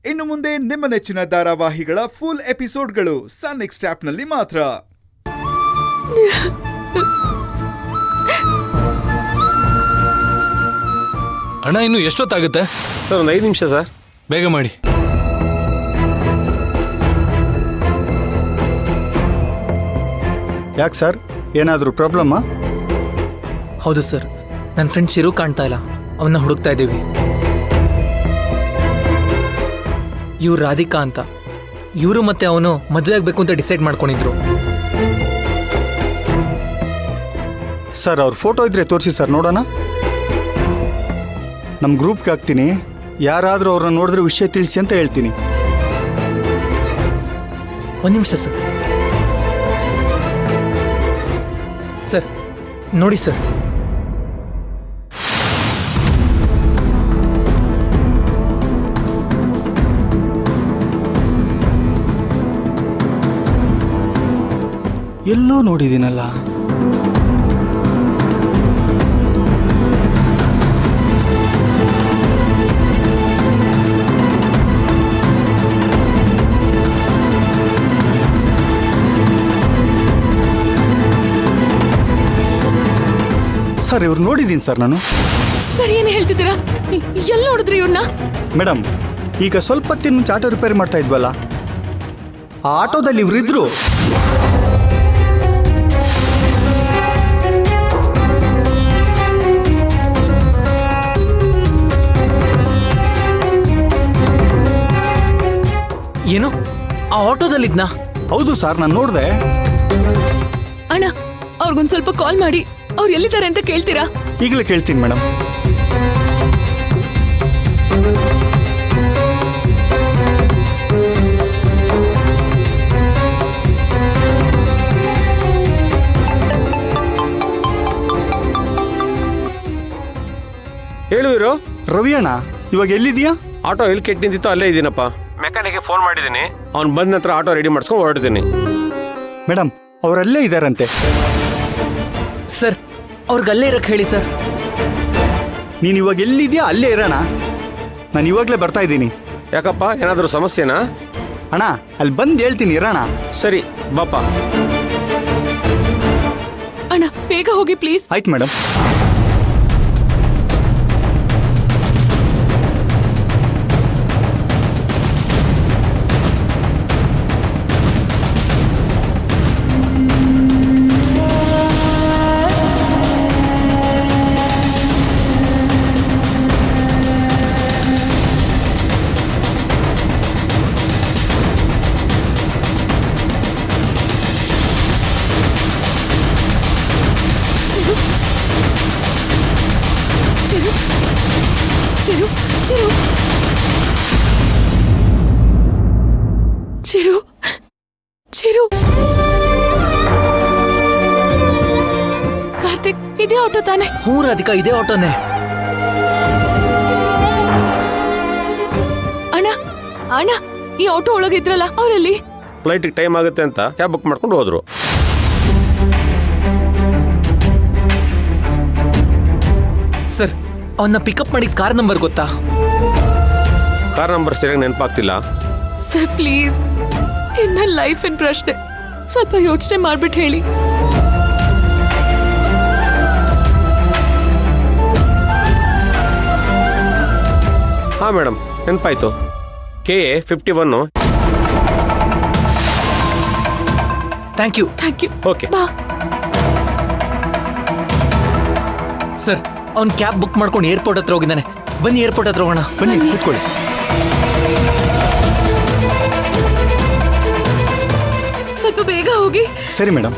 ಇನ್ನು ಮುಂದೆ ನಿಮ್ಮ ನೆಚ್ಚಿನ ಧಾರಾವಾಹಿಗಳ ಫುಲ್ ಎಪಿಸೋಡ್ಗಳು ಸನ್ ನೆಕ್ಸ್ಟ್ ಆಪ್ನಲ್ಲಿ ಮಾತ್ರ. ಅಣ್ಣ ಇನ್ನು ಎಷ್ಟೊತ್ತಾಗುತ್ತೆ ಸರ್? ಒಂದು 5 ನಿಮಿಷ ಸರ್. ಬೇಗ ಮಾಡಿ. ಯಾಕೆ ಸರ್, ಏನಾದರೂ ಪ್ರಾಬ್ಲಮ್ಮಾ? ಹೌದು ಸರ್, ನನ್ನ ಫ್ರೆಂಡ್ ಶಿರು ಕಾಣ್ತಾ ಇಲ್ಲ, ಅವನ್ನ ಹುಡುಕ್ತಾ ಇದ್ದೀವಿ. ಇವ್ರು ರಾಧಿಕಾ ಅಂತ, ಇವರು ಮತ್ತೆ ಅವನು ಮದುವೆ ಆಗಬೇಕು ಅಂತ ಡಿಸೈಡ್ ಮಾಡ್ಕೊಂಡಿದ್ರು. ಸರ್ ಅವ್ರ ಫೋಟೋ ಇದ್ರೆ ತೋರಿಸಿ ಸರ್, ನೋಡೋಣ. ನಮ್ಮ ಗ್ರೂಪ್ಗೆ ಹಾಕ್ತೀನಿ, ಯಾರಾದರೂ ಅವ್ರನ್ನ ನೋಡಿದ್ರೆ ವಿಷಯ ತಿಳಿಸಿ ಅಂತ ಹೇಳ್ತೀನಿ. ಒಂದು ನಿಮಿಷ ಸರ್. ಸರ್ ನೋಡಿ ಸರ್, ಎಲ್ಲೋ ನೋಡಿದ್ದೀನಲ್ಲ. ಸರ್ ಇವ್ರು ನೋಡಿದ್ದೀನಿ ಸರ್ ನಾನು. ಸರ್ ಏನು ಹೇಳ್ತಿದ್ದೀರಾ? ಎಲ್ಲಿ ನೋಡಿದ್ರಿ ಇವ್ರನ್ನ? ಮೇಡಮ್, ಈಗ ಸ್ವಲ್ಪ ಹೊತ್ತಿನ ಮುಂಚೆ ಆಟೋ ರಿಪೇರಿ ಮಾಡ್ತಾ ಇದ್ವಲ್ಲ, ಆ ಆಟೋದಲ್ಲಿ ಇವರಿದ್ರು. ಏನು ಆ ಆಟೋದಲ್ಲಿದ್ನಾ? ಹೌದು ಸರ್, ನಾನು ನೋಡಿದೆ. ಅಣ್ಣ, ಅವ್ರಿಗೊಂದು ಸ್ವಲ್ಪ ಕಾಲ್ ಮಾಡಿ ಅವ್ರು ಎಲ್ಲಿದ್ದಾರೆ ಅಂತ ಕೇಳ್ತೀರಾ? ಈಗಲೇ ಕೇಳ್ತೀನಿ ಮೇಡಮ್. ಹೇಳುವಿರು. ರವಿ ಅಣ್ಣ, ಇವಾಗ ಎಲ್ಲಿದೆಯಾ? ಆಟೋ ಎಲ್ಲಿ ಕೆಟ್ಟು ನಿಂತಿತ್ತು ಅಲ್ಲೇ ಇದ್ದೀನಪ್ಪ. ಮೆಕ್ಯಾನಿಕ್ಗೆ ಫೋನ್ ಮಾಡಿದ್ದೀನಿ, ಅವ್ನು ಬಂದ ನಂತರ ಆಟೋ ರೆಡಿ ಮಾಡಿಸ್ಕೊಂಡು ಹೊರಡ್ತೀನಿ. ಮೇಡಮ್, ಅವರಲ್ಲೇ ಇದ್ದಾರಂತೆ. ಸರ್ ಅವ್ರಿಗಲ್ಲೇ ಇರಕ್ಕೆ ಹೇಳಿ ಸರ್. ನೀನು ಇವಾಗ ಎಲ್ಲಿದೆಯಾ ಅಲ್ಲೇ ಇರೋಣ, ನಾನು ಇವಾಗಲೇ ಬರ್ತಾ ಇದ್ದೀನಿ. ಯಾಕಪ್ಪ, ಏನಾದರೂ ಸಮಸ್ಯೆನಾ? ಅಣ್ಣ ಅಲ್ಲಿ ಬಂದು ಹೇಳ್ತೀನಿ, ಇರೋಣ. ಸರಿ ಬಾಪ. ಅಣ್ಣ ಬೇಗ ಹೋಗಿ ಪ್ಲೀಸ್. ಆಯ್ತು ಮೇಡಮ್. ಚಿರು ಚಿರು ಚಿರು ಚಿರು ಚಿರು. ಕಾರ್ತಿಕ್, ಇದೇ ಆಟೋ ತಾನೆ? ಹ್ಞೂ ರಾಧಿಕಾ, ಇದೇ ಆಟೋನೇ. ಅಣ್ಣ ಅಣ್ಣ, ಈ ಆಟೋ ಒಳಗಿದ್ರಲ್ಲ ಅವರಲ್ಲಿ? ಫ್ಲೈಟಿಗೆ ಟೈಮ್ ಆಗುತ್ತೆ ಅಂತ ಕ್ಯಾಬ್ ಬುಕ್ ಮಾಡ್ಕೊಂಡು ಹೋದ್ರು. ಸರ್ ಅವನ್ನ ಪಿಕಪ್ ಮಾಡಿದ ಕಾರ್ ನಂಬರ್ ಗೊತ್ತಾ? ಕಾರ್ ನಂಬರ್ ಸರಿಯಾಗಿ ನೆನಪಾಗ್ತಿಲ್ಲ. ಸರ್ ಪ್ಲೀಸ್, ಇನ್ನ ಲೈಫ್ ಇನ್ ಪ್ರಶ್ನೆ, ಸ್ವಲ್ಪ ಯೋಚನೆ ಮಾಡ್ಬಿಟ್ಟು ಹೇಳಿ. ಹಾಂ ಮೇಡಮ್, ನೆನಪಾಯ್ತು. KA 51. Thank you. Thank you. Okay ಬಾ. ಸರ್ ಅವ್ನು ಕ್ಯಾಬ್ ಬುಕ್ ಮಾಡ್ಕೊಂಡು ಏರ್ಪೋರ್ಟ್ ಹತ್ರ ಹೋಗಿದ್ದಾನೆ. ಬನ್ನಿ ಏರ್ಪೋರ್ಟ್ ಹತ್ರ ಹೋಗೋಣ. ಬನ್ನಿ ಕೂತ್ಕೊಳ್ಳಿ. ಸ್ವಲ್ಪ ಬೇಗ ಹೋಗಿ. ಸರಿ ಮೇಡಮ್.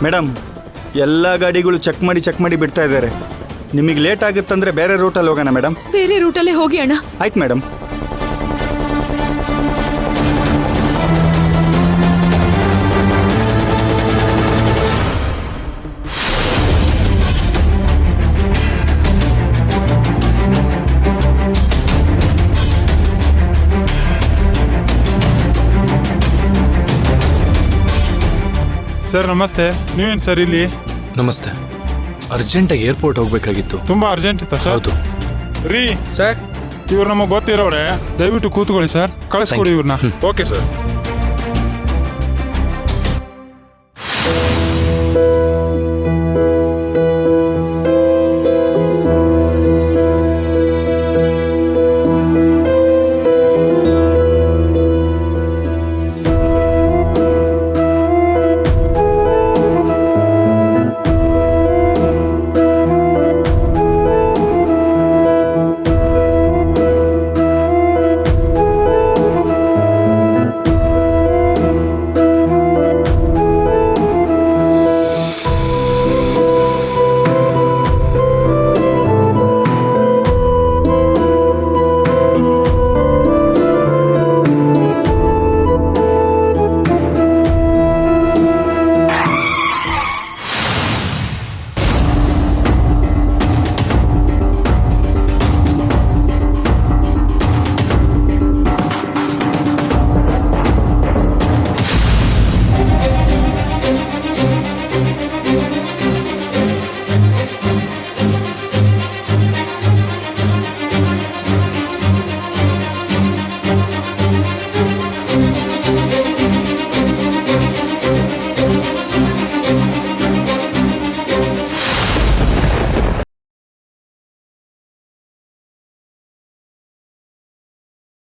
ಮೇಡಮ್ ಎಲ್ಲ ಗಾಡಿಗಳು ಚೆಕ್ ಮಾಡಿ ಬಿಡ್ತಾ ಇದ್ದಾರೆ. ನಿಮಗೆ ಲೇಟ್ ಆಗುತ್ತಂದ್ರೆ ಬೇರೆ ರೂಟಲ್ಲಿ ಹೋಗೋಣ ಮೇಡಮ್. ಬೇರೆ ರೂಟಲ್ಲೇ ಹೋಗಿ ಅಣ್ಣ. ಆಯ್ತು ಮೇಡಮ್. ಸರ್ ನಮಸ್ತೆ. ನೀವೇನು ಸರ್ ಇಲ್ಲಿ? ನಮಸ್ತೆ. ಅರ್ಜೆಂಟಾಗಿ ಏರ್ಪೋರ್ಟ್ ಹೋಗ್ಬೇಕಾಗಿತ್ತು. ತುಂಬಾ ಅರ್ಜೆಂಟ್ ಇತ್ತ ಸರ್? ಹೌದು. ರೀ ಸರ್ ಇವ್ರು ನಮಗೆ ಗೊತ್ತಿರೋರೆ, ದಯವಿಟ್ಟು ಕೂತ್ಕೊಳ್ಳಿ ಸರ್. ಕಳಿಸ್ಕೊಡಿ ಇವ್ರನ್ನ. Okay sir.